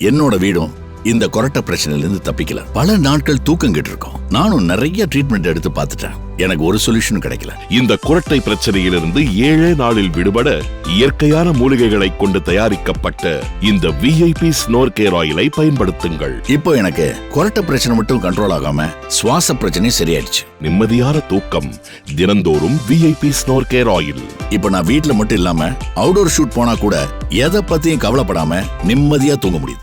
என்னோட வீடும் இந்த கொரட்டை பிரச்சனையில இருந்து தப்பிக்கல. பல நாட்கள் தூக்கம் கெட்டு இருக்கோம். நானும் நிறைய ட்ரீட்மெண்ட் எடுத்து பார்த்துட்டேன். எனக்கு ஒரு சொல்யூஷன் கிடைக்கல. இந்த குரட்டை பிரச்சனையிலிருந்து 7 நாளில் விடுபட இயற்கையான மூலிகைகளை கொண்டு தயாரிக்கப்பட்ட இந்த விஐபி ஸ்னோர் கேர் ஆயிலை பயன்படுத்துங்கள். இப்போ எனக்கு கொரட்டை பிரச்சனை மட்டும் கண்ட்ரோல் ஆகாம சுவாச பிரச்சனை சரியாயிடுச்சு. நிம்மதியான தூக்கம் தினந்தோறும் விஐபி ஸ்னோர் கேர் ஆயில். இப்போ நான் வீட்டுல மட்டும் இல்லாம அவுடோர் ஷூட் போனா கூட எதை பத்தியும் கவலைப்படாம நிம்மதியா தூங்க முடியுது.